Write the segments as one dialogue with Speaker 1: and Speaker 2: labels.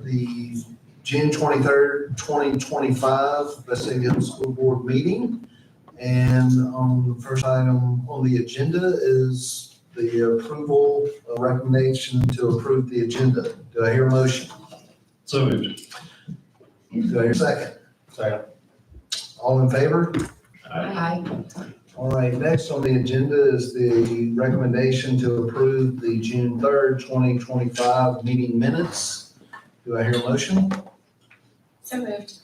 Speaker 1: the June 23rd, 2025 Vestavia School Board meeting. And the first item on the agenda is the approval, recommendation to approve the agenda. Do I hear a motion?
Speaker 2: So moved.
Speaker 1: Do I hear a second?
Speaker 2: Second.
Speaker 1: All in favor?
Speaker 3: Aye.
Speaker 1: All right, next on the agenda is the recommendation to approve the June 3rd, 2025 meeting minutes. Do I hear a motion?
Speaker 3: So moved.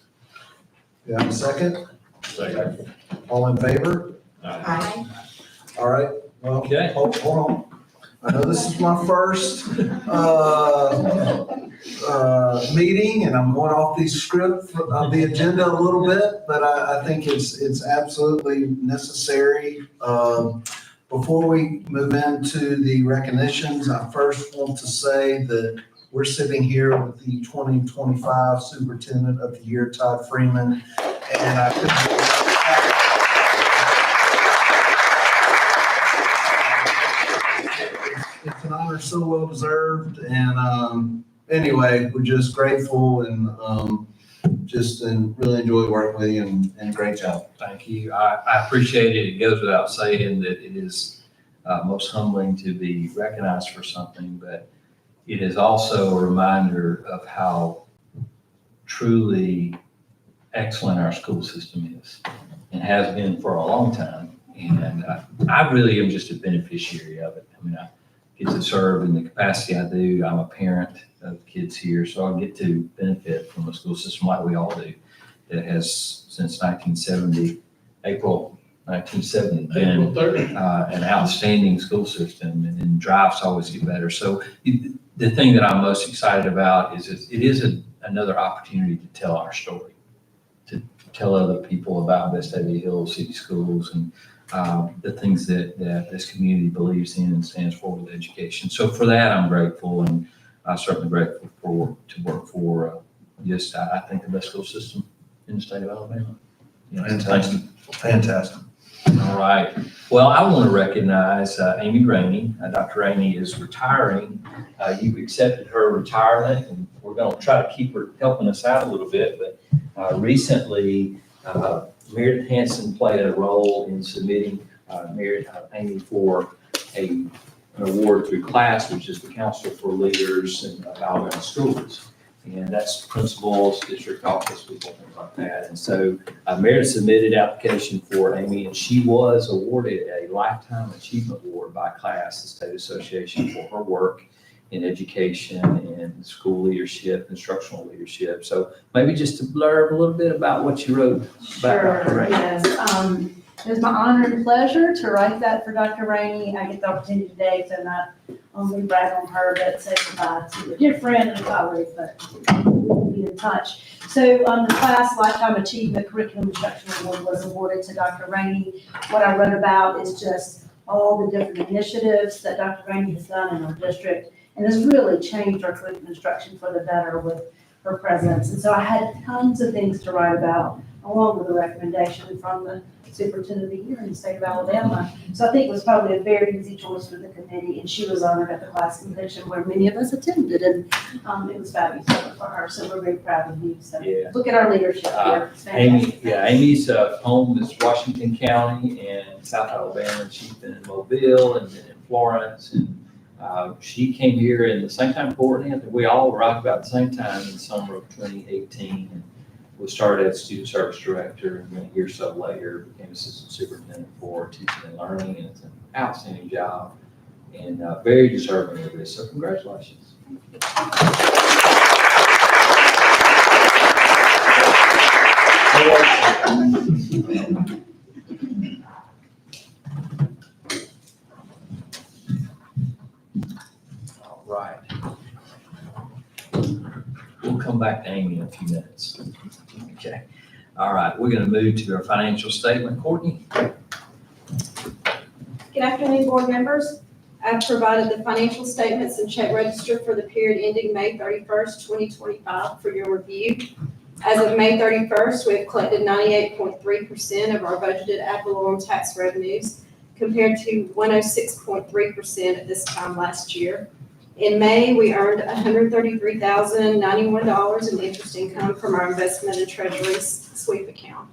Speaker 1: Do I have a second?
Speaker 2: Second.
Speaker 1: All in favor?
Speaker 3: Aye.
Speaker 1: All right, well,
Speaker 2: Okay.
Speaker 1: hold on. I know this is my first meeting, and I'm going off the script of the agenda a little bit, but I think it's absolutely necessary. Before we move into the recognitions, I first want to say that we're sitting here with the 2025 Superintendent of the Year, Todd Freeman, and I couldn't it's an honor so well deserved, and anyway, we're just grateful and really enjoy working with you, and great job.
Speaker 4: Thank you. I appreciate it. It goes without saying that it is most humbling to be recognized for something, but it is also a reminder of how truly excellent our school system is and has been for a long time. And I really am just a beneficiary of it. I mean, I get to serve in the capacity I do. I'm a parent of kids here, so I get to benefit from a school system like we all do that has since 1970, April 1970, been an outstanding school system, and drives to always get better. So the thing that I'm most excited about is it is another opportunity to tell our story, to tell other people about Vestavia Hills City Schools and the things that this community believes in and stands for with education. So for that, I'm grateful, and I'm certainly grateful to work for just, I think, the best school system in the state of Alabama.
Speaker 1: Fantastic. Fantastic.
Speaker 4: All right. Well, I want to recognize Amy Rainey. Dr. Rainey is retiring. You've accepted her retirement, and we're going to try to keep her helping us out a little bit. But recently, Meredith Hanson played a role in submitting Amy for an award through CLASS, which is the Council for Leaders in Alabama Schools. And that's principals, district office people, things like that. And so Meredith submitted application for Amy, and she was awarded a Lifetime Achievement Award by CLASS, the state association, for her work in education and school leadership, instructional leadership. So maybe just to blurb a little bit about what you wrote about Dr. Rainey.
Speaker 5: Yes. It was my honor and pleasure to write that for Dr. Rainey. I get the opportunity today to not only brag on her, but say goodbye to a dear friend and a colleague, but we'll be in touch. So the CLASS Lifetime Achievement Curriculum Instruction Award was awarded to Dr. Rainey. What I wrote about is just all the different initiatives that Dr. Rainey has done in our district, and has really changed our curriculum instruction for the better with her presence. And so I had tons of things to write about, along with a recommendation from the superintendent of the year in the state of Alabama. So I think it was probably a very easy choice for the committee, and she was honored at the class convention where many of us attended, and it was fabulous for her. So we're very proud of you. So
Speaker 4: Yeah.
Speaker 5: look at our leadership here. It's fantastic.
Speaker 4: Amy's home is Washington County and South Alabama. She's been in Mobile and been in Florence, and she came here in the same time Courtney. I think we all arrived about the same time in the summer of 2018. And we started as student service director, and then a year or so later became assistant superintendent for teaching and learning, and it's an outstanding job and very deserving of this. So congratulations. All right. We'll come back to Amy in a few minutes. Okay. All right. We're going to move to our financial statement. Courtney?
Speaker 6: Good afternoon, board members. I've provided the financial statements and check register for the period ending May 31st, 2025 for your review. As of May 31st, we have collected 98.3% of our budgeted ad valorem tax revenues compared to 106.3% at this time last year. In May, we earned $133,091 in interest income from our investment and treasury sweep account.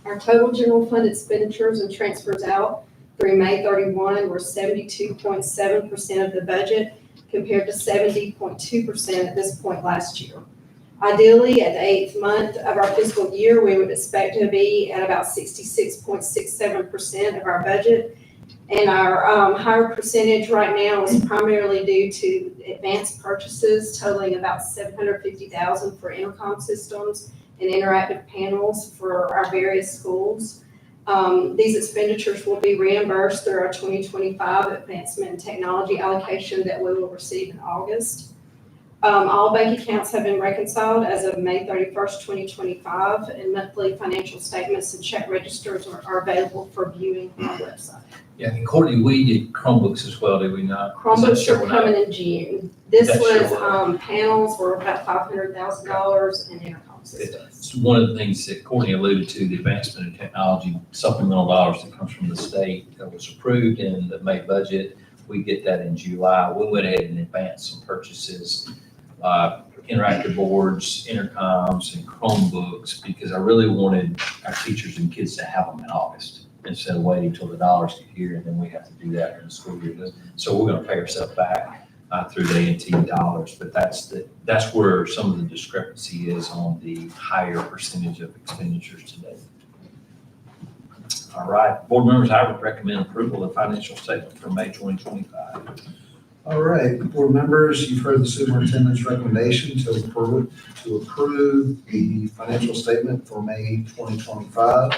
Speaker 6: Our total general fund expenditures and transfers out through May 31 were 72.7% of the budget, compared to 70.2% at this point last year. Ideally, at the 8th month of our fiscal year, we would expect to be at about 66.67% of our budget. And our higher percentage right now is primarily due to advanced purchases totaling about $750,000 for intercom systems and interactive panels for our various schools. These expenditures will be reimbursed through our 2025 advancement in technology allocation that we will receive in August. All bank accounts have been reconciled as of May 31st, 2025, and monthly financial statements and check registers are available for viewing on our website.
Speaker 4: Yeah, and Courtney, we did Chromebooks as well, did we not? Is that
Speaker 6: Chromebooks are
Speaker 4: showing up?
Speaker 6: coming in June. This
Speaker 4: That's
Speaker 6: was,
Speaker 4: showing
Speaker 6: panels were about $500,000 and intercom systems.
Speaker 4: It's one of the things that Courtney alluded to, the advancement in technology, supplemental dollars that comes from the state that was approved in the May budget. We get that in July. We went ahead and advanced some purchases, interactive boards, intercoms, and Chromebooks, because I really wanted our teachers and kids to have them in August instead of waiting till the dollars get here, and then we have to do that in the school year. So we're gonna pay ourselves back through the A&T dollars, but that's where some of the discrepancy is on the higher percentage of expenditures today. All right, board members, I would recommend approval of financial statement for May 2025.
Speaker 1: All right, board members, you've heard the superintendent's recommendation to approve the financial statement for May 2025.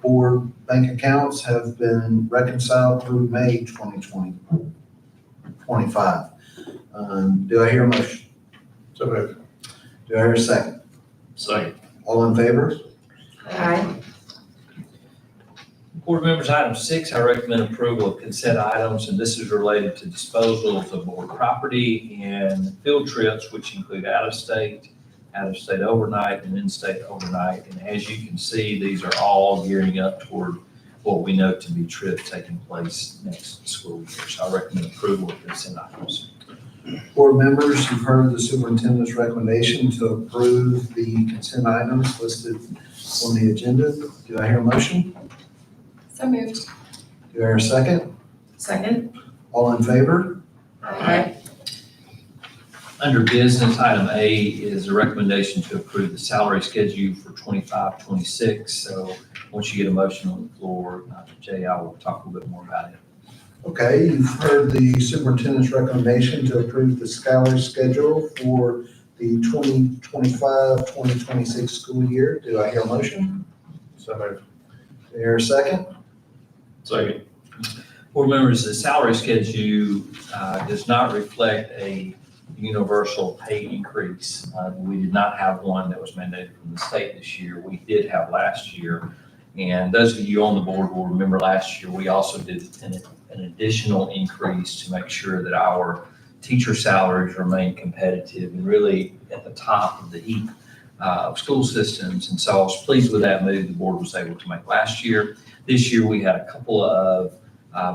Speaker 1: Board bank accounts have been reconciled through May 2025. Do I hear a motion?
Speaker 2: So moved.
Speaker 1: Do I hear a second?
Speaker 2: Second.
Speaker 1: All in favor?
Speaker 3: Aye.
Speaker 4: Board members, item 6, I recommend approval of consent items, and this is related to disposals of board property and field trips, which include out-of-state overnight, and in-state overnight. And as you can see, these are all gearing up toward what we know to be trips taking place next school year. So I recommend approval of consent items.
Speaker 1: Board members, you've heard the superintendent's recommendation to approve the consent items listed on the agenda. Do I hear a motion?
Speaker 3: So moved.
Speaker 1: Do I hear a second?
Speaker 3: Second.
Speaker 1: All in favor?
Speaker 3: Aye.
Speaker 4: Under business, item A is a recommendation to approve the salary schedule for 25-26. So once you get a motion on the floor, Jay, I will talk a little bit more about it.
Speaker 1: Okay, you've heard the superintendent's recommendation to approve the salary schedule for the 2025-2026 school year. Do I hear a motion?
Speaker 2: So moved.
Speaker 1: Do I hear a second?
Speaker 2: Second.
Speaker 4: Board members, the salary schedule does not reflect a universal pay increase. We did not have one that was mandated from the state this year. We did have last year. And those of you on the board will remember last year, we also did an additional increase to make sure that our teacher salaries remain competitive and really at the top of the heap of school systems. And so I was pleased with that move the board was able to make last year. This year, we had a couple of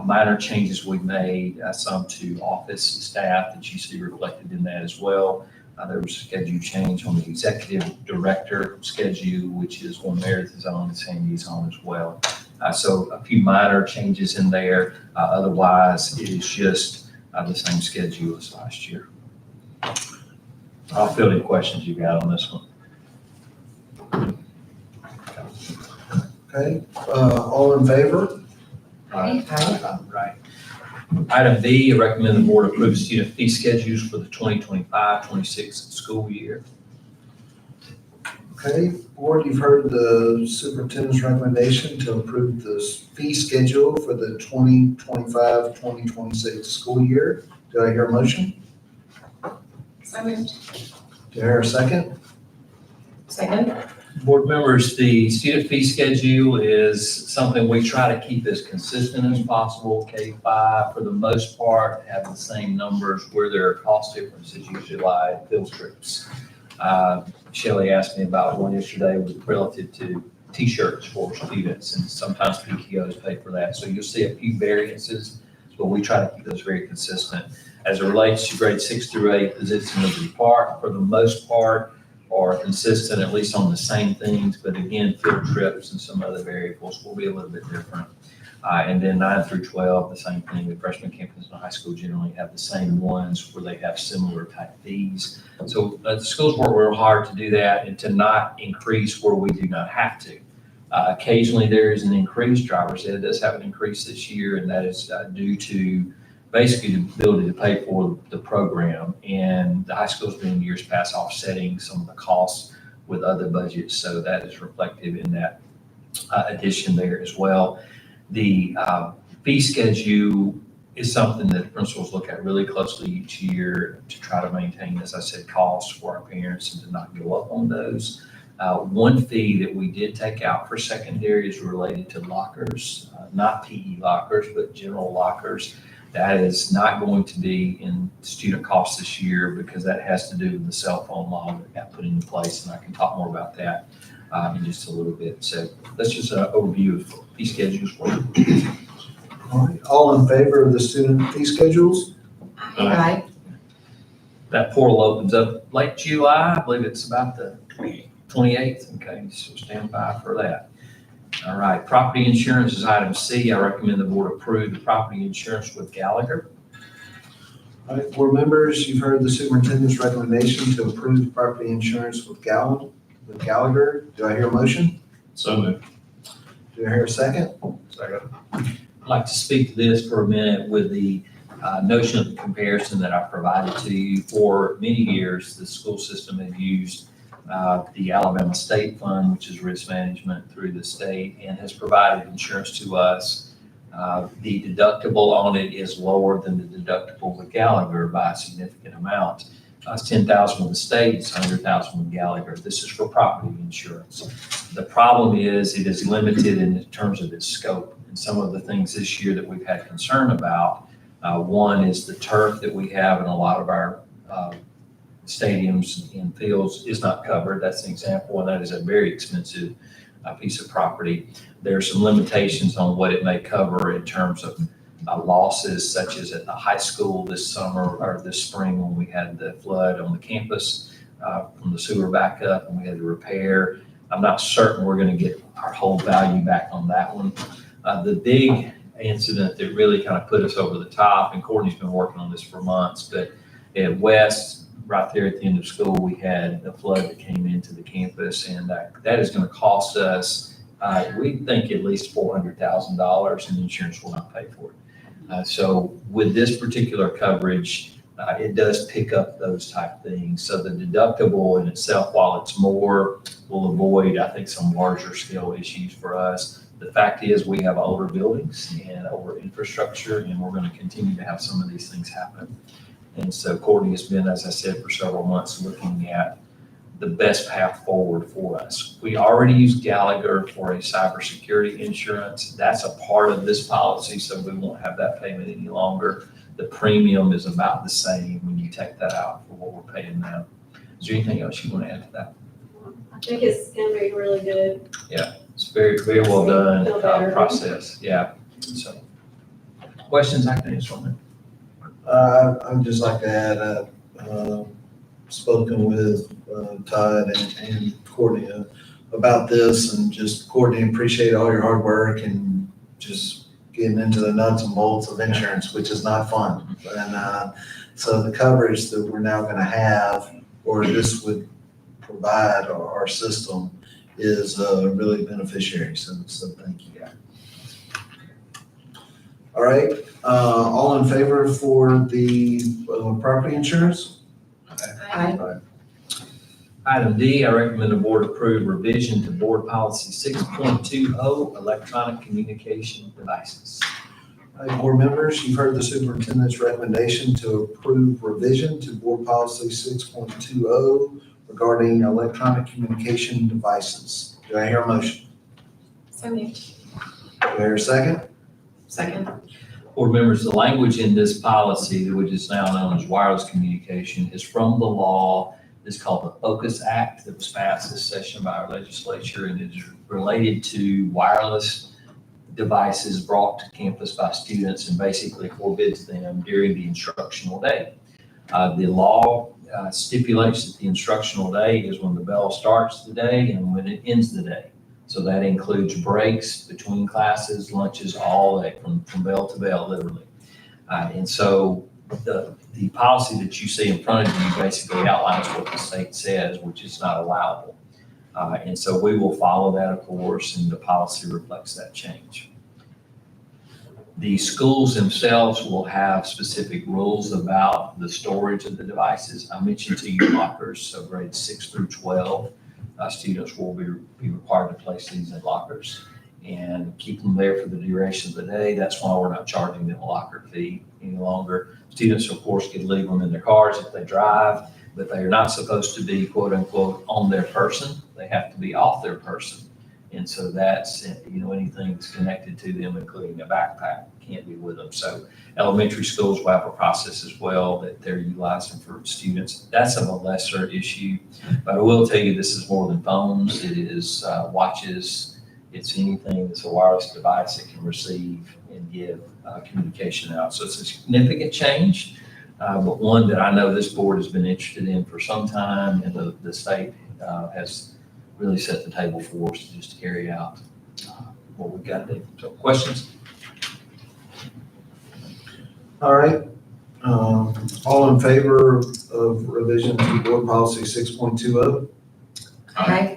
Speaker 4: minor changes we made, some to office staff that you see reflected in that as well. There was a schedule change on the executive director schedule, which is one Meredith is on and Sandy is on as well. So a few minor changes in there. Otherwise, it is just the same schedule as last year. I'll field any questions you got on this one.
Speaker 1: Okay, all in favor?
Speaker 3: Aye.
Speaker 4: Right. Item B, I recommend the board approve student fee schedules for the 2025-26 school year.
Speaker 1: Okay, board, you've heard the superintendent's recommendation to approve the fee schedule for the 2025-2026 school year. Do I hear a motion?
Speaker 3: So moved.
Speaker 1: Do I hear a second?
Speaker 3: Second.
Speaker 4: Board members, the student fee schedule is something we try to keep as consistent as possible. K-5, for the most part, have the same numbers. Where there are cost differences, usually lie field trips. Shelley asked me about one yesterday relative to T-shirts for students, and sometimes PTOs pay for that. So you'll see a few variances, but we try to keep those very consistent. As it relates to grades 6 through 8, visits in Liberty Park, for the most part, are consistent, at least on the same things, but again, field trips and some other variables will be a little bit different. And then 9 through 12, the same thing. The freshman campus and high school generally have the same ones where they have similar type fees. So the schools work real hard to do that and to not increase where we do not have to. Occasionally there is an increase. Driver's ed does have an increase this year, and that is due to basically the ability to pay for the program. And the high school's been in years past offsetting some of the costs with other budgets. So that is reflective in that addition there as well. The fee schedule is something that principals look at really closely each year to try to maintain, as I said, costs for our parents and to not go up on those. One fee that we did take out for secondary is related to lockers, not PE lockers, but general lockers. That is not going to be in student costs this year because that has to do with the cell phone law that got put into place, and I can talk more about that in just a little bit. So that's just an overview of fee schedules for you.
Speaker 1: All right, all in favor of the student fee schedules?
Speaker 3: Aye.
Speaker 4: That portal opens up late July. I believe it's about the 28th. Okay, so stand by for that. All right, property insurance is item C. I recommend the board approve the property insurance with Gallagher.
Speaker 1: All right, board members, you've heard the superintendent's recommendation to approve property insurance with Gallagher. Do I hear a motion?
Speaker 2: So moved.
Speaker 1: Do I hear a second?
Speaker 2: Second.
Speaker 4: I'd like to speak to this for a minute with the notion of the comparison that I provided to you. For many years, the school system had used the Alabama State Fund, which is risk management through the state, and has provided insurance to us. The deductible on it is lower than the deductible with Gallagher by a significant amount. It's $10,000 with the state, it's $100,000 with Gallagher. This is for property insurance. The problem is it is limited in terms of its scope. And some of the things this year that we've had concern about, one is the turf that we have in a lot of our stadiums and fields is not covered. That's an example, and that is a very expensive piece of property. There are some limitations on what it may cover in terms of losses, such as at the high school this summer or this spring when we had the flood on the campus from the sewer backup and we had to repair. I'm not certain we're going to get our whole value back on that one. The big incident that really kind of put us over the top, and Courtney's been working on this for months, but at West, right there at the end of school, we had a flood that came into the campus, and that is going to cost us, we think, at least $400,000, and insurance will not pay for it. So with this particular coverage, it does pick up those type things. So the deductible in itself, while it's more, will avoid, I think, some larger scale issues for us. The fact is we have older buildings and older infrastructure, and we're going to continue to have some of these things happen. And so Courtney has been, as I said, for several months looking at the best path forward for us. We already use Gallagher for a cybersecurity insurance. That's a part of this policy, so we won't have that payment any longer. The premium is about the same when you take that out for what we're paying now. Is there anything else you want to add to that?
Speaker 6: I think it's gonna be really good.
Speaker 4: It's very, very well done
Speaker 6: Feel better.
Speaker 4: process. Yeah. So questions I can answer on that?
Speaker 1: I'd just like to add, spoken with Todd and Courtney about this, and just Courtney, appreciate all your hard work and just getting into the nuts and bolts of insurance, which is not fun. And so the coverage that we're now gonna have, or this would provide our system, is really beneficiary. So thank you. All right, all in favor for the property insurance?
Speaker 3: Aye.
Speaker 4: Item D, I recommend the board approve revision to board policy 6.20, electronic communication devices.
Speaker 1: All right, board members, you've heard the superintendent's recommendation to approve revision to board policy 6.20 regarding electronic communication devices. Do I hear a motion?
Speaker 3: So moved.
Speaker 1: Do I hear a second?
Speaker 3: Second.
Speaker 4: Board members, the language in this policy, which is now known as wireless communication, is from the law. It's called the Focus Act that was passed this session by our legislature, and it is related to wireless devices brought to campus by students and basically forbids them during the instructional day. The law stipulates that the instructional day is when the bell starts the day and when it ends the day. So that includes breaks between classes, lunches, all day, from bell to bell, literally. And so the policy that you see in front of you basically outlines what the state says, which is not allowable. And so we will follow that, of course, and the policy reflects that change. The schools themselves will have specific rules about the storage of the devices. I mentioned to you lockers, so grades 6 through 12, students will be required to place these in lockers and keep them there for the duration of the day. That's why we're not charging them a locker fee any longer. Students, of course, can leave them in their cars if they drive, but they are not supposed to be, quote unquote, on their person. They have to be off their person. And so that's, anything that's connected to them, including a backpack, can't be with them. So elementary schools will have a process as well that they're utilizing for students. That's of a lesser issue, but I will tell you, this is more than phones. It is watches. It's anything that's a wireless device that can receive and give communication out. So it's a significant change, but one that I know this board has been interested in for some time, and the state has really set the table for us to just carry out what we've got to do. So questions?
Speaker 1: All right. All in favor of revision to board policy 6.20?
Speaker 3: Aye.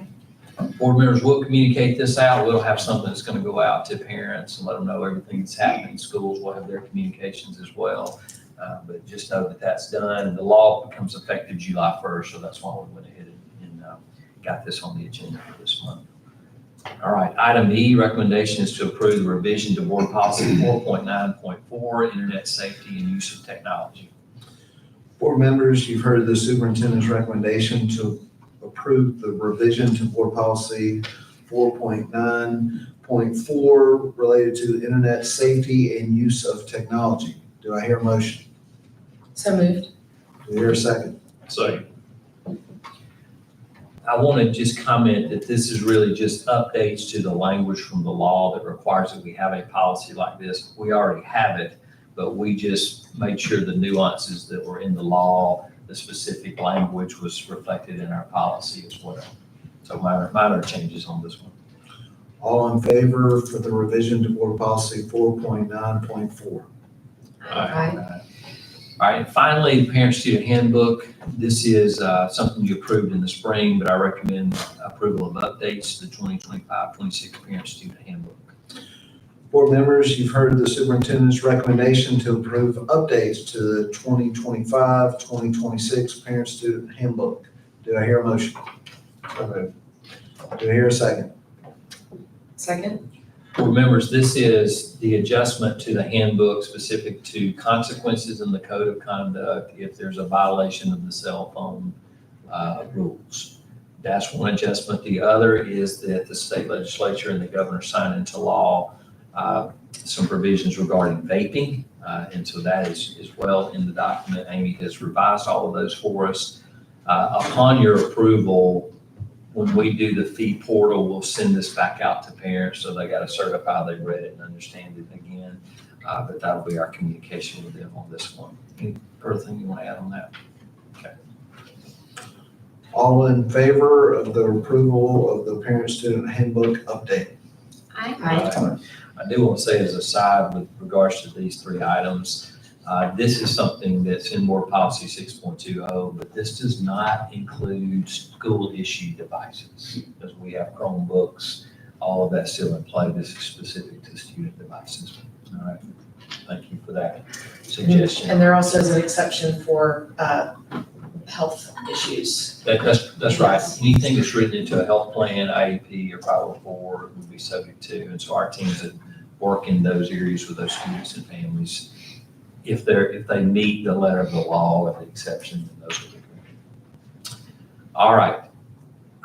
Speaker 4: Board members will communicate this out. We'll have something that's going to go out to parents and let them know everything that's happening. Schools will have their communications as well. But just know that that's done, and the law becomes effective July 1st. So that's why we went ahead and got this on the agenda for this month. All right, item E, recommendation is to approve the revision to board policy 4.9.4, internet safety and use of technology.
Speaker 1: Board members, you've heard the superintendent's recommendation to approve the revision to board policy 4.9.4 related to internet safety and use of technology. Do I hear a motion?
Speaker 3: So moved.
Speaker 1: Do I hear a second?
Speaker 2: Second.
Speaker 4: I want to just comment that this is really just updates to the language from the law that requires that we have a policy like this. We already have it, but we just made sure the nuances that were in the law, the specific language was reflected in our policy as well. So minor changes on this one.
Speaker 1: All in favor for the revision to board policy 4.9.4?
Speaker 3: Aye.
Speaker 4: All right, and finally, the parent-student handbook. This is something you approved in the spring, but I recommend approval of updates to the 2025-26 parent-student handbook.
Speaker 1: Board members, you've heard the superintendent's recommendation to approve updates to the 2025-2026 parent-student handbook. Do I hear a motion?
Speaker 2: So moved.
Speaker 1: Do I hear a second?
Speaker 3: Second.
Speaker 4: Board members, this is the adjustment to the handbook specific to consequences in the code of conduct if there's a violation of the cell phone rules. That's one adjustment. The other is that the state legislature and the governor signed into law some provisions regarding vaping. And so that is well in the document. Amy has revised all of those for us. Upon your approval, when we do the fee portal, we'll send this back out to parents, so they got to certify they read it and understand it again. But that'll be our communication with them on this one. Any further thing you want to add on that? Okay.
Speaker 1: All in favor of the approval of the parent-student handbook update?
Speaker 3: Aye.
Speaker 4: I do want to say as a side with regards to these three items, this is something that's in board policy 6.20, but this does not include school issued devices because we have Chromebooks, all of that's still in play. This is specific to student devices. All right. Thank you for that suggestion.
Speaker 3: And there also is an exception for health issues.
Speaker 4: That's right. Anything that's written into a health plan, IEP, or 504 would be subject to. And so our teams that work in those areas with those students and families, if they meet the letter of the law with the exception, then those will be granted. All right.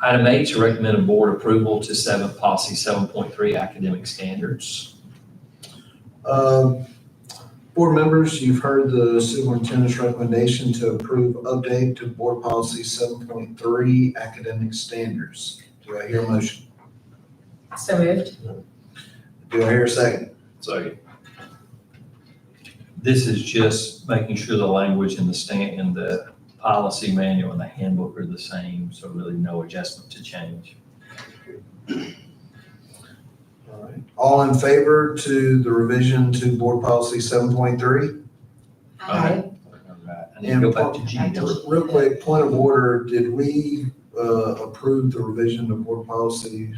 Speaker 4: Item H, to recommend a board approval to policy 7.3 academic standards.
Speaker 1: Board members, you've heard the superintendent's recommendation to approve update to board policy 7.3 academic standards. Do I hear a motion?
Speaker 3: So moved.
Speaker 1: Do I hear a second?
Speaker 2: Second.
Speaker 4: This is just making sure the language in the policy manual and the handbook are the same, so really no adjustment to change.
Speaker 1: All right. All in favor to the revision to board policy 7.3?
Speaker 4: All right, I need to go back to G.
Speaker 1: Real quick, point of order, did we approve the revision to board policy?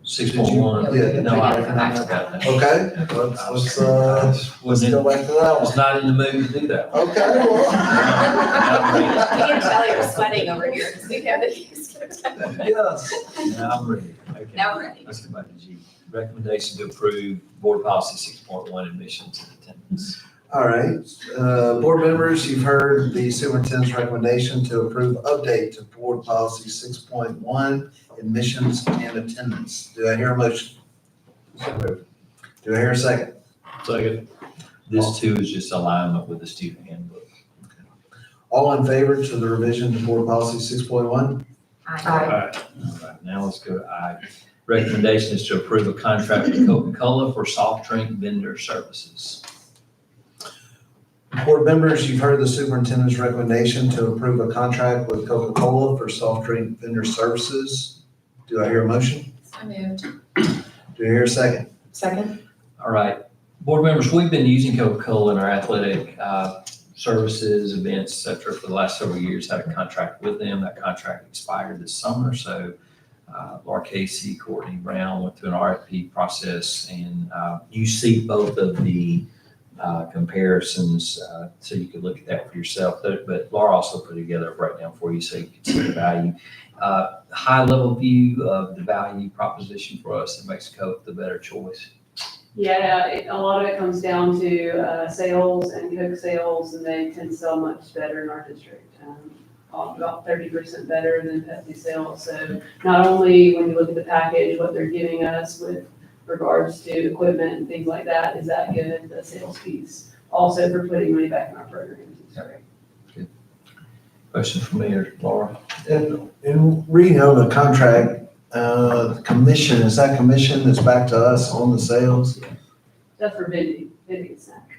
Speaker 4: 6.1.
Speaker 1: Yeah.
Speaker 4: No, I forgot that.
Speaker 1: Okay, let's go back to that
Speaker 4: I was
Speaker 1: one.
Speaker 4: not in the mood to do that.
Speaker 1: Okay, well.
Speaker 3: I can tell you're sweating over here, because we have it.
Speaker 1: Yes.
Speaker 4: Now I'm ready. Okay.
Speaker 3: Now we're ready.
Speaker 4: Let's go back to G. Recommendation to approve board policy 6.1 admissions and attendance.
Speaker 1: All right, board members, you've heard the superintendent's recommendation to approve update to board policy 6.1, admissions and attendance. Do I hear a motion? Do I hear a second?
Speaker 2: Second.
Speaker 4: This too is just alignment with the student handbook.
Speaker 1: All in favor to the revision to board policy 6.1?
Speaker 3: Aye.
Speaker 4: All right, now let's go to I. Recommendation is to approve a contract with Coca-Cola for soft drink vendor services.
Speaker 1: Board members, you've heard the superintendent's recommendation to approve a contract with Coca-Cola for soft drink vendor services. Do I hear a motion?
Speaker 3: So moved.
Speaker 1: Do I hear a second?
Speaker 3: Second?
Speaker 4: All right, board members, we've been using Coca-Cola in our athletic services, events, et cetera, for the last several years, had a contract with them. That contract expired this summer, so Laura Casey, Courtney Brown went through an RFP process, and you see both of the comparisons, so you could look at that for yourself. But Laura also put together a breakdown for you so you can see the value. High level view of the value proposition for us that makes Coke the better choice.
Speaker 7: Yeah, a lot of it comes down to sales and Coke sales, and they tend to sell much better in our district. About 30% better than Pepsi sales. So not only when you look at the package, what they're giving us with regards to equipment and things like that, is that good, the sales piece. Also for putting money back in our programs. It's great.
Speaker 4: Question for me or Laura?
Speaker 1: And reading over the contract, the commission, is that commission that's back to us on the sales?
Speaker 7: That's for vending snack.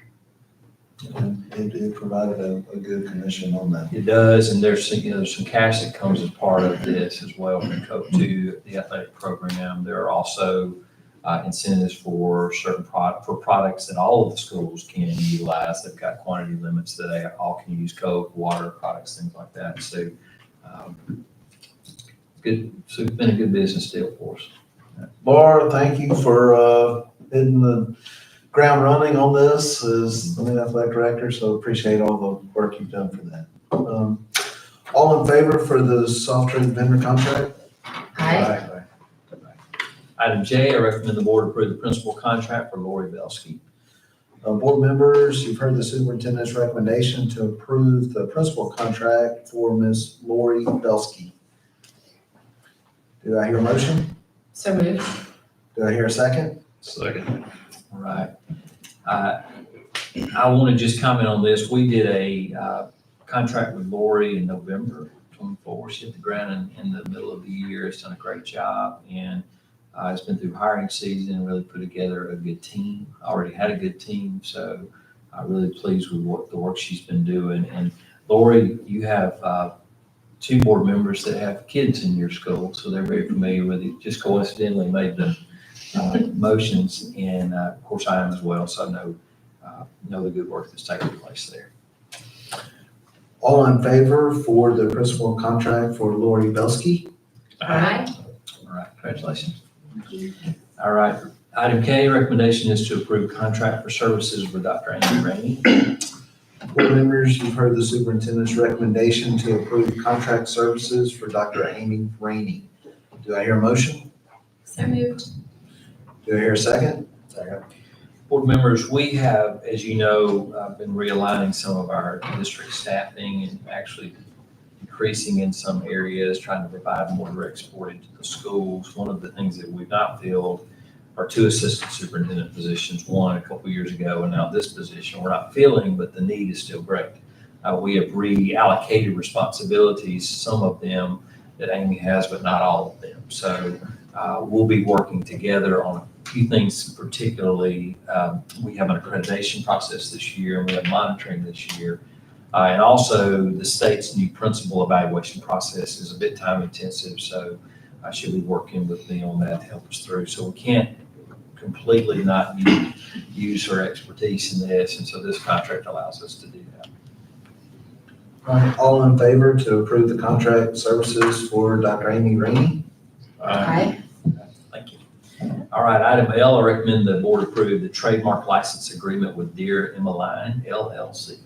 Speaker 1: It provided a good commission on that.
Speaker 4: It does, and there's some cash that comes as part of this as well from Coke to the athletic program. There are also incentives for products that all of the schools can utilize. They've got quantity limits that they all can use: Coke, water products, things like that. So, good. So it's been a good business deal for us.
Speaker 1: Laura, thank you for hitting the ground running on this as the new athletic director, so appreciate all the work you've done for that. All in favor for the soft drink vendor contract?
Speaker 3: Aye.
Speaker 4: Item J, I recommend the board approve the principal contract for Lori Belsky.
Speaker 1: Board members, you've heard the superintendent's recommendation to approve the principal contract for Ms. Lori Belsky. Do I hear a motion?
Speaker 3: So moved.
Speaker 1: Do I hear a second?
Speaker 2: Second.
Speaker 4: All right. I want to just comment on this. We did a contract with Lori in November 24. She hit the ground in the middle of the year. Has done a great job, and it's been through hiring season and really put together a good team. Already had a good team, so I'm really pleased with the work she's been doing. And Lori, you have two board members that have kids in your school, so they're very familiar with it. Just coincidentally made the motions, and of course I am as well, so I know the good work that's taking place there.
Speaker 1: All in favor for the principal contract for Lori Belsky?
Speaker 3: Aye.
Speaker 4: All right, congratulations. All right, item K, recommendation is to approve contract for services with Dr. Amy Rainey.
Speaker 1: Board members, you've heard the superintendent's recommendation to approve contract services for Dr. Amy Rainey. Do I hear a motion?
Speaker 3: So moved.
Speaker 1: Do I hear a second? Second.
Speaker 4: Board members, we have, as you know, been realigning some of our district staffing and actually increasing in some areas, trying to provide more direct support into the schools. One of the things that we've not filled are two assistant superintendent positions, one a couple years ago, and now this position we're not filling, but the need is still great. We have reallocated responsibilities, some of them that Amy has, but not all of them. So we'll be working together on few things particularly, we have an accreditation process this year, and we have monitoring this year. And also the state's new principal evaluation process is a bit time intensive, so she'll be working with me on that to help us through. So we can't completely not use her expertise in this, and so this contract allows us to do that.
Speaker 1: All right, all in favor to approve the contract services for Dr. Amy Rainey?
Speaker 3: Aye.
Speaker 4: Thank you. All right, item L, I recommend the board approve the trademark license agreement with Deer Emmeline LLC.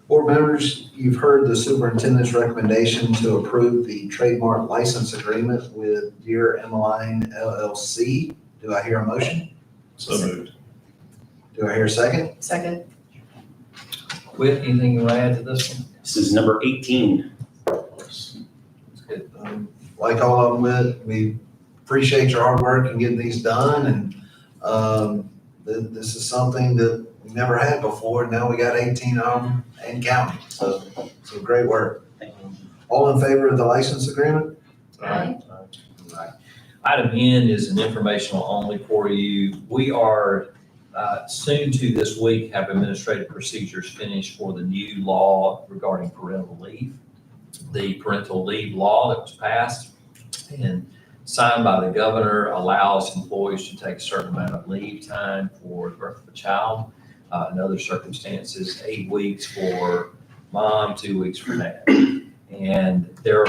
Speaker 1: Board members, you've heard the superintendent's recommendation to approve the trademark license agreement with Deer Emmeline LLC. Do I hear a motion?
Speaker 2: So moved.
Speaker 1: Do I hear a second?
Speaker 3: Second.
Speaker 4: Whit, anything you want to add to this one?
Speaker 8: This is number 18.
Speaker 4: That's good.
Speaker 1: Like all of them, we appreciate your hard work in getting these done, and this is something that we never had before. Now we got 18 of them and counting, so great work. All in favor of the license agreement?
Speaker 3: Aye.
Speaker 4: Right. Item N is an informational only for you. We are soon to this week have administrative procedures finished for the new law regarding parental leave. The parental leave law that was passed and signed by the governor allows employees to take a certain amount of leave time for the birth of a child. In other circumstances, 8 weeks for mom, 2 weeks for dad. And there are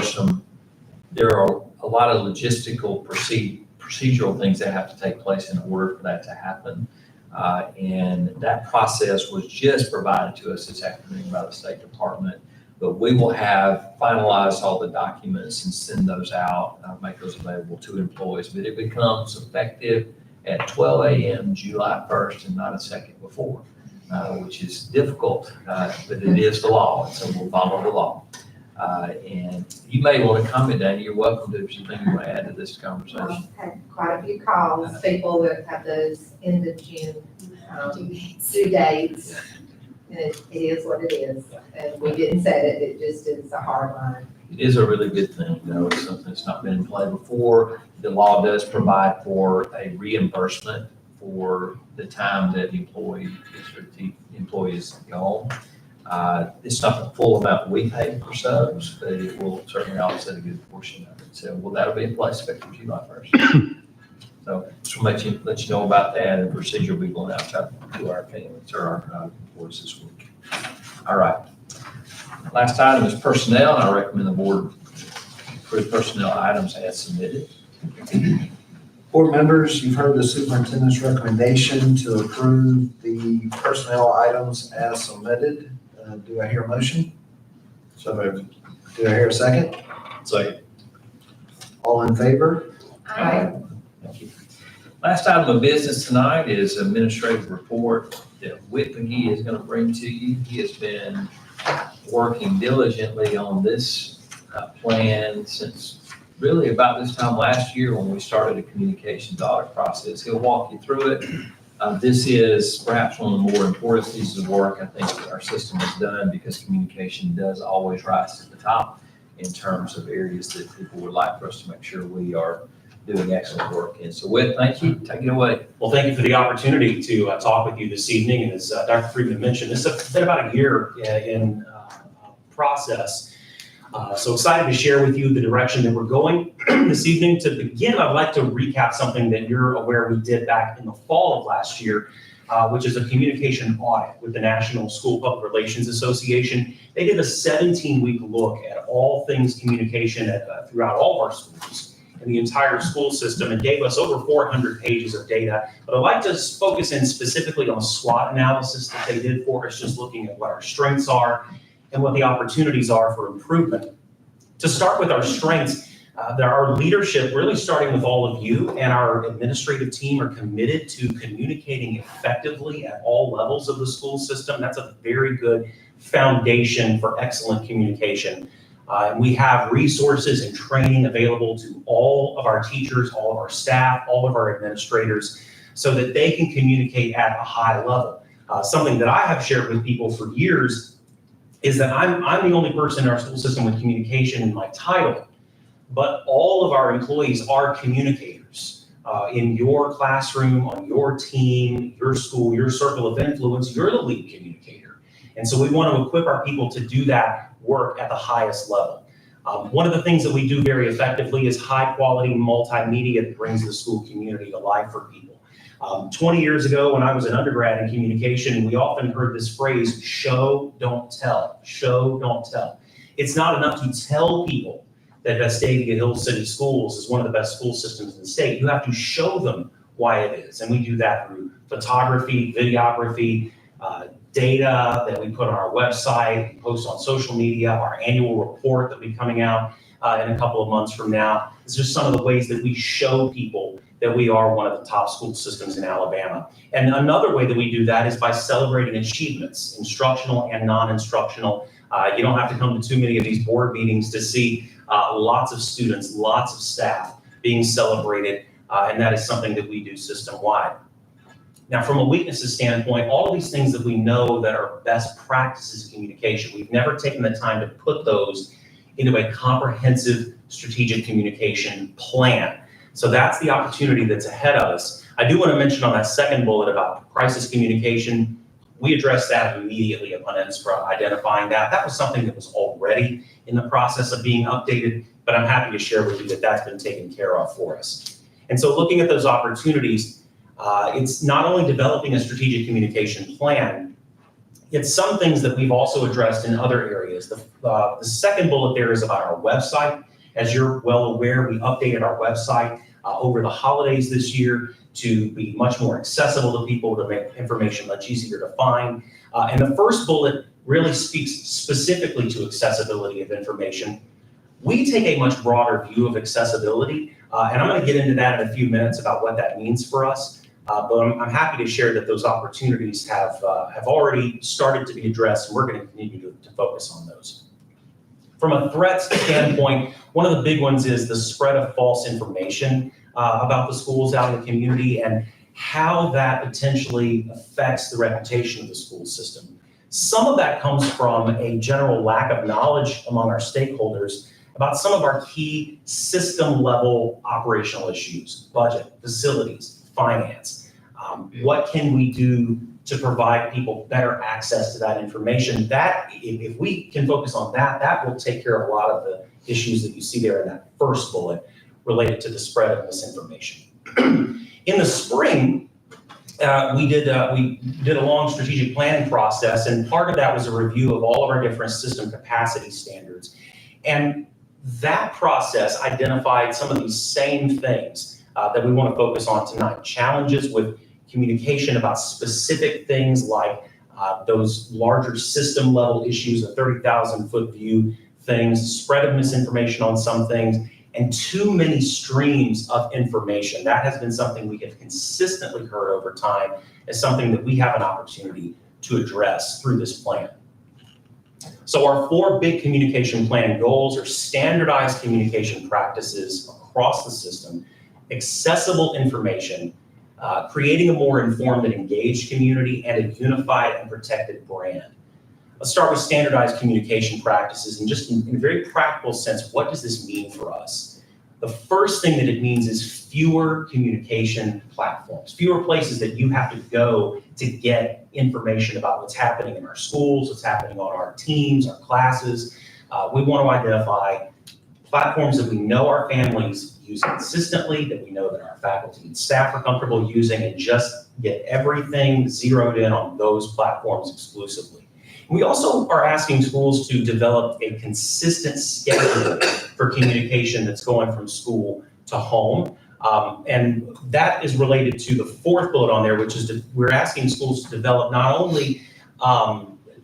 Speaker 4: a lot of logistical procedural things that have to take place in order for that to happen. And that process was just provided to us this afternoon by the State Department. But we will have finalized all the documents and send those out, make those available to employees. But it becomes effective at 12 a.m. July 1st and not a second before, which is difficult, but it is the law, and so we'll follow the law. And you may want to comment, Danny. You're welcome to, if you think you want to add to this conversation.
Speaker 9: I've had quite a few calls, people that have those end of June due dates. And it is what it is. And we didn't set it, it just is a hard line.
Speaker 4: It is a really good thing, though. It's something that's not been in play before. The law does provide for a reimbursement for the time that the employee is gone. It's not the full amount we pay for subs, but it will certainly offset a good portion of it. So, well, that'll be in place effective July 1st. So just want to let you know about that, and procedure will be going out to our families or our employees this week. All right. Last item is personnel, and I recommend the board approve personnel items as submitted.
Speaker 1: Board members, you've heard the superintendent's recommendation to approve the personnel items as submitted. Do I hear a motion?
Speaker 2: So moved.
Speaker 1: Do I hear a second?
Speaker 2: Second.
Speaker 1: All in favor?
Speaker 3: Aye.
Speaker 4: Thank you. Last item of business tonight is administrative report that Whit McGee is going to bring to you. He has been working diligently on this plan since really about this time last year when we started a communications audit process. He'll walk you through it. This is perhaps one of the more important pieces of work I think that our system has done, because communication does always rise to the top in terms of areas that people would like for us to make sure we are doing excellent work in. So Whit, thank you. Take it away.
Speaker 8: Well, thank you for the opportunity to talk with you this evening. And as Dr. Friedman mentioned, this has been about a year in process. So excited to share with you the direction that we're going this evening. To begin, I'd like to recap something that you're aware we did back in the fall of last year, which is a communication audit with the National School Public Relations Association. They did a 17-week look at all things communication throughout all of our schools and the entire school system, and gave us over 400 pages of data. But I'd like to focus in specifically on a SWOT analysis that they did for us, just looking at what our strengths are and what the opportunities are for improvement. To start with our strengths, our leadership, really starting with all of you and our administrative team, are committed to communicating effectively at all levels of the school system. That's a very good foundation for excellent communication. We have resources and training available to all of our teachers, all of our staff, all of our administrators, so that they can communicate at a high level. Something that I have shared with people for years is that I'm the only person in our school system with communication in my title, but all of our employees are communicators. in your classroom, on your team, your school, your circle of influence, you're the lead communicator. And so we want to equip our people to do that work at the highest level. One of the things that we do very effectively is high quality multimedia that brings the school community to life for people. 20 years ago, when I was an undergrad in communication, we often heard this phrase, show, don't tell, show, don't tell. It's not enough to tell people that Vestavia Hills City Schools is one of the best school systems in the state. You have to show them why it is. And we do that through photography, videography, data that we put on our website, post on social media, our annual report that will be coming out in a couple of months from now. It's just some of the ways that we show people that we are one of the top school systems in Alabama. And another way that we do that is by celebrating achievements, instructional and non-instructional. You don't have to come to too many of these board meetings to see lots of students, lots of staff being celebrated, and that is something that we do system-wide. Now, from a weaknesses standpoint, all of these things that we know that are best practices in communication, we've never taken the time to put those into a comprehensive strategic communication plan. So that's the opportunity that's ahead of us. I do want to mention on that second bullet about crisis communication, we addressed that immediately upon NSPRA identifying that. That was something that was already in the process of being updated, but I'm happy to share with you that that's been taken care of for us. And so looking at those opportunities, it's not only developing a strategic communication plan, it's some things that we've also addressed in other areas. The second bullet there is about our website. As you're well aware, we updated our website over the holidays this year to be much more accessible to people, to make information much easier to find. And the first bullet really speaks specifically to accessibility of information. We take a much broader view of accessibility, and I'm going to get into that in a few minutes about what that means for us. But I'm happy to share that those opportunities have already started to be addressed, and we're going to continue to focus on those. From a threat standpoint, one of the big ones is the spread of false information about the schools out in the community and how that potentially affects the reputation of the school system. Some of that comes from a general lack of knowledge among our stakeholders about some of our key system level operational issues, budget, facilities, finance. What can we do to provide people better access to that information? That, if we can focus on that, that will take care of a lot of the issues that you see there in that first bullet related to the spread of misinformation. In the spring, we did a long strategic planning process, and part of that was a review of all of our different system capacity standards. And that process identified some of these same things that we want to focus on tonight. Challenges with communication about specific things like those larger system level issues, a 30,000-foot view things, spread of misinformation on some things, and too many streams of information. That has been something we have consistently heard over time as something that we have an opportunity to address through this plan. So our 4 big communication plan goals are standardized communication practices across the system, accessible information, creating a more informed and engaged community, and a unified and protected brand. Let's start with standardized communication practices, and just in a very practical sense, what does this mean for us? The first thing that it means is fewer communication platforms, fewer places that you have to go to get information about what's happening in our schools, what's happening on our teams, our classes. We want to identify platforms that we know our families use consistently, that we know that our faculty and staff are comfortable using, and just get everything zeroed in on those platforms exclusively. We also are asking schools to develop a consistent schedule for communication that's going from school to home. And that is related to the 4th bullet on there, which is we're asking schools to develop not only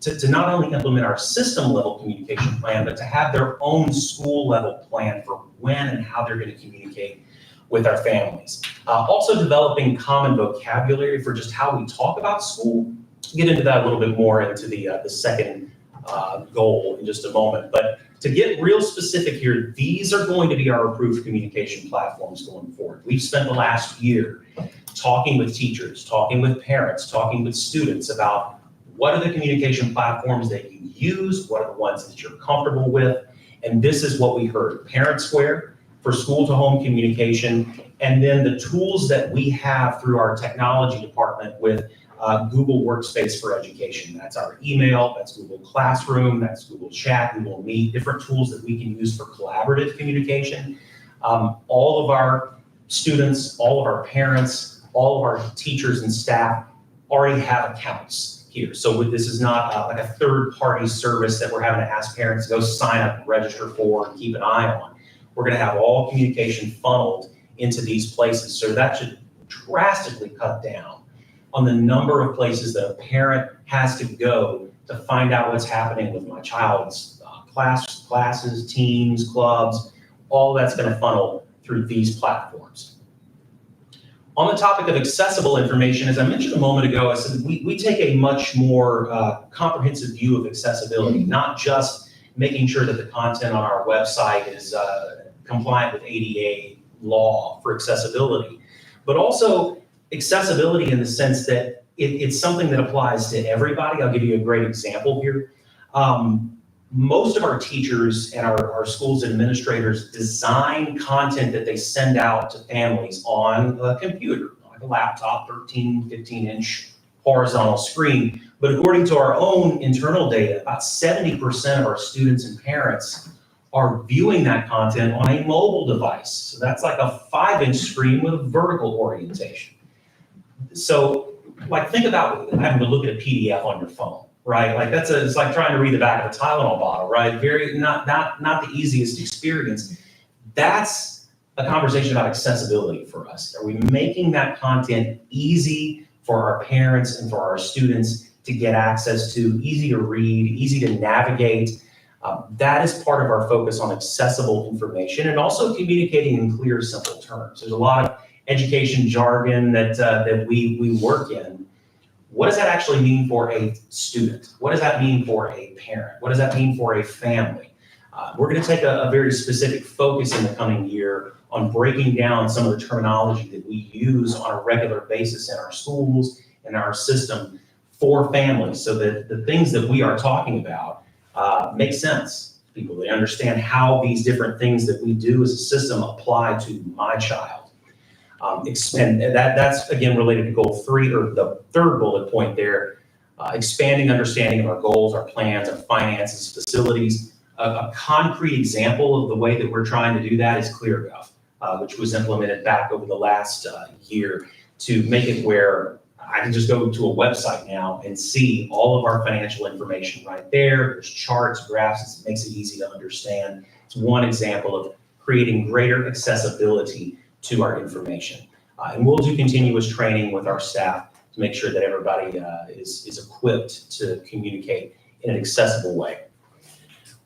Speaker 8: to not only implement our system level communication plan, but to have their own school level plan for when and how they're going to communicate with our families. Also developing common vocabulary for just how we talk about school. Get into that a little bit more into the second goal in just a moment. But to get real specific here, these are going to be our approved communication platforms going forward. We've spent the last year talking with teachers, talking with parents, talking with students about what are the communication platforms that you use, what are the ones that you're comfortable with, and this is what we heard. Parent Square, for school-to-home communication, and then the tools that we have through our technology department with Google Workspace for Education. That's our email, that's Google Classroom, that's Google Chat, Google Meet, different tools that we can use for collaborative communication. All of our students, all of our parents, all of our teachers and staff already have accounts here. So this is not like a third-party service that we're having to ask parents to go sign up and register for and keep an eye on. We're going to have all communication funneled into these places. So that should drastically cut down on the number of places that a parent has to go to find out what's happening with my child's classes, teams, clubs. All that's going to funnel through these platforms. On the topic of accessible information, as I mentioned a moment ago, I said we take a much more comprehensive view of accessibility, not just making sure that the content on our website is compliant with ADA law for accessibility, but also accessibility in the sense that it's something that applies to everybody. I'll give you a great example here. Most of our teachers and our schools administrators design content that they send out to families on a computer, like a laptop, 13, 15-inch horizontal screen. But according to our own internal data, about 70% of our students and parents are viewing that content on a mobile device. So that's like a 5-inch screen with a vertical orientation. So like think about having to look at a PDF on your phone, right? Like it's like trying to read the back of a Tylenol bottle, right? Very, not the easiest experience. That's a conversation about accessibility for us. Are we making that content easy for our parents and for our students to get access to, easy to read, easy to navigate? That is part of our focus on accessible information and also communicating in clear, simple terms. There's a lot of education jargon that we work in. What does that actually mean for a student? What does that mean for a parent? What does that mean for a family? We're going to take a very specific focus in the coming year on breaking down some of the terminology that we use on a regular basis in our schools and our system for families, so that the things that we are talking about make sense to people. They understand how these different things that we do as a system apply to my child. And that's again related to goal 3, or the third bullet point there, expanding understanding of our goals, our plans, our finances, facilities. A concrete example of the way that we're trying to do that is ClearGov, which was implemented back over the last year to make it where I can just go to a website now and see all of our financial information right there. There's charts, graphs, it makes it easy to understand. It's one example of creating greater accessibility to our information. And we'll do continuous training with our staff to make sure that everybody is equipped to communicate in an accessible way.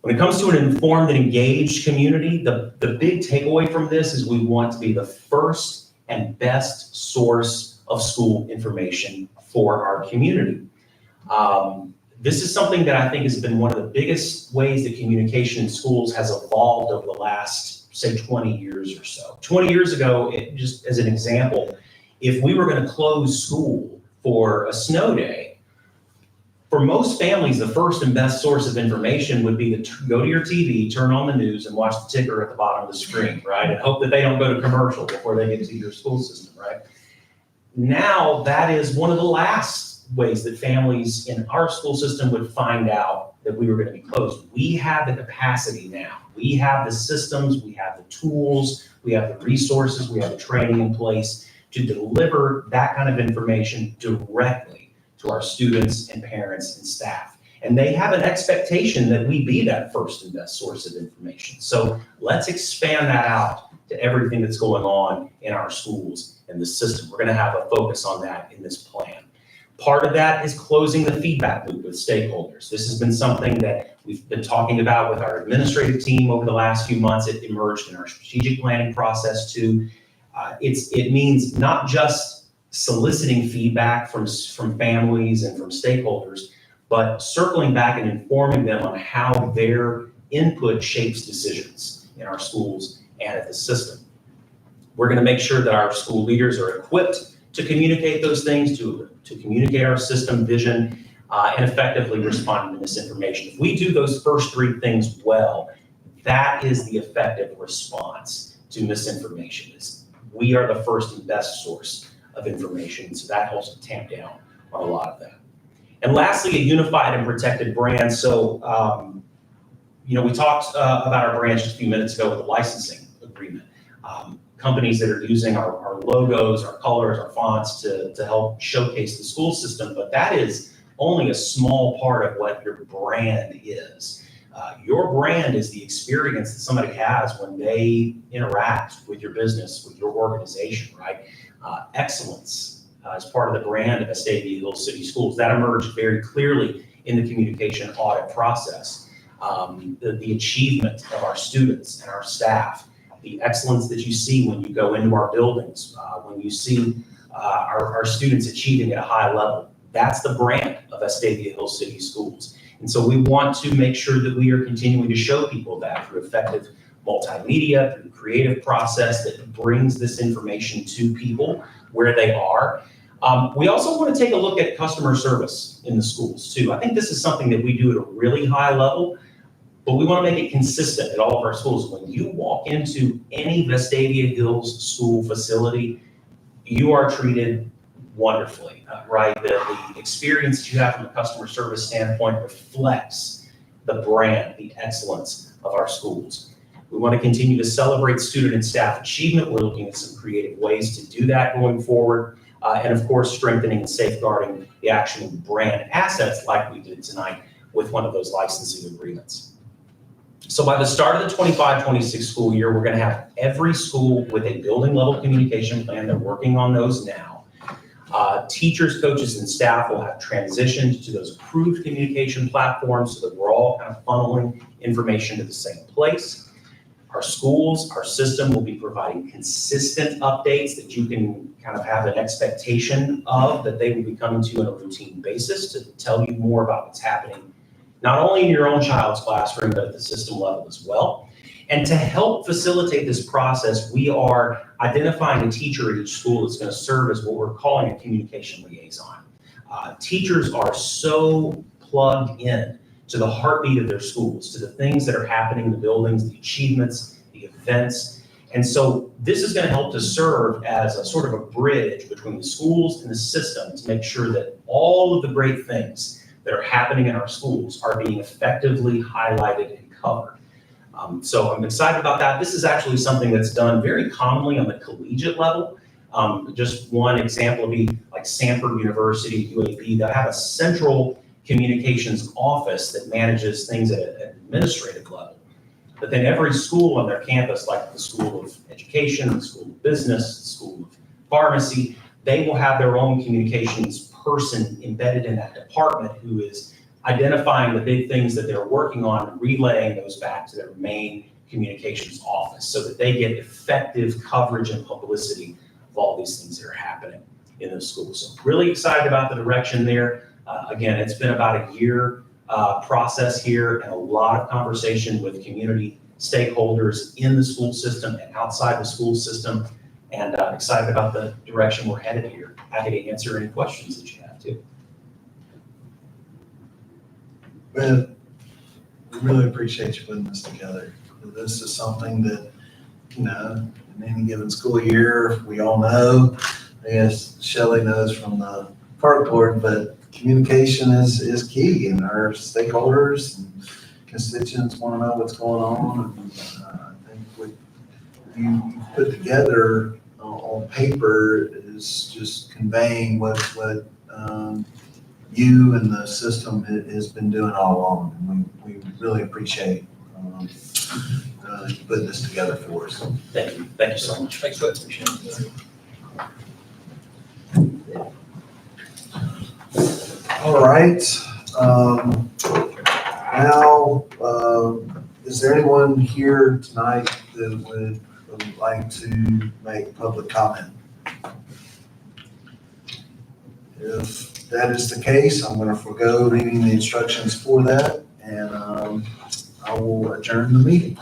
Speaker 8: When it comes to an informed and engaged community, the big takeaway from this is we want to be the first and best source of school information for our community. This is something that I think has been one of the biggest ways that communication in schools has evolved over the last, say, 20 years or so. 20 years ago, just as an example, if we were going to close school for a snow day, for most families, the first and best source of information would be to go to your TV, turn on the news, and watch the ticker at the bottom of the screen, right? And hope that they don't go to commercial before they get to your school system, right? Now, that is one of the last ways that families in our school system would find out that we were going to be closed. We have the capacity now. We have the systems, we have the tools, we have the resources, we have the training in place to deliver that kind of information directly to our students and parents and staff. And they have an expectation that we be that first and best source of information. So let's expand that out to everything that's going on in our schools and the system. We're going to have a focus on that in this plan. Part of that is closing the feedback loop with stakeholders. This has been something that we've been talking about with our administrative team over the last few months. It emerged in our strategic planning process too. It means not just soliciting feedback from families and from stakeholders, but circling back and informing them on how their input shapes decisions in our schools and at the system. We're going to make sure that our school leaders are equipped to communicate those things, to communicate our system vision, and effectively respond to misinformation. If we do those first 3 things well, that is the effective response to misinformation. We are the first and best source of information, so that helps to tamp down on a lot of that. And lastly, a unified and protected brand. So, we talked about our brand just a few minutes ago with the licensing agreement. Companies that are using our logos, our colors, our fonts to help showcase the school system, but that is only a small part of what your brand is. Your brand is the experience that somebody has when they interact with your business, with your organization, right? Excellence is part of the brand of Vestavia Hills City Schools. That emerged very clearly in the communication audit process. The achievement of our students and our staff, the excellence that you see when you go into our buildings, when you see our students achieving at a high level, that's the brand of Vestavia Hills City Schools. And so we want to make sure that we are continuing to show people that through effective multimedia, through the creative process that brings this information to people where they are. We also want to take a look at customer service in the schools too. I think this is something that we do at a really high level, but we want to make it consistent at all of our schools. When you walk into any Vestavia Hills school facility, you are treated wonderfully, right? The experience that you have from a customer service standpoint reflects the brand, the excellence of our schools. We want to continue to celebrate student and staff achievement. We're looking at some creative ways to do that going forward. And of course, strengthening and safeguarding the actual brand assets like we did tonight with one of those licensing agreements. So by the start of the 25-26 school year, we're going to have every school with a building level communication plan. They're working on those now. Teachers, coaches, and staff will have transitioned to those approved communication platforms so that we're all kind of funneling information to the same place. Our schools, our system will be providing consistent updates that you can kind of have an expectation of, that they will be coming to you on a routine basis to tell you more about what's happening, not only in your own child's classroom, but at the system level as well. And to help facilitate this process, we are identifying a teacher at each school that's going to serve as what we're calling a communication liaison. Teachers are so plugged in to the heartbeat of their schools, to the things that are happening in the buildings, the achievements, the events. And so this is going to help to serve as a sort of a bridge between the schools and the system to make sure that all of the great things that are happening in our schools are being effectively highlighted and covered. So I'm excited about that. This is actually something that's done very commonly on the collegiate level. Just one example would be like Sanford University, UAB, that have a central communications office that manages things at an administrative level. But then every school on their campus, like the School of Education, the School of Business, the School of Pharmacy, they will have their own communications person embedded in that department who is identifying the big things that they're working on and relaying those back to their main communications office so that they get effective coverage and publicity of all these things that are happening in those schools. So really excited about the direction there. Again, it's been about a year process here and a lot of conversation with community stakeholders in the school system and outside the school system, and excited about the direction we're headed here. Happy to answer any questions that you have too.
Speaker 1: Well, we really appreciate you putting this together. This is something that, in any given school year, we all know. I guess Shelley knows from the park board, but communication is key, and our stakeholders and constituents want to know what's going on. And I think what you put together on paper is just conveying what you and the system has been doing all along. And we really appreciate you putting this together for us.
Speaker 8: Thank you. Thank you so much. Thanks, Bud. Appreciate it.
Speaker 1: All right. Now, is there anyone here tonight that would like to make public comment? If that is the case, I'm going to forego reading the instructions for that, and I will adjourn the meeting.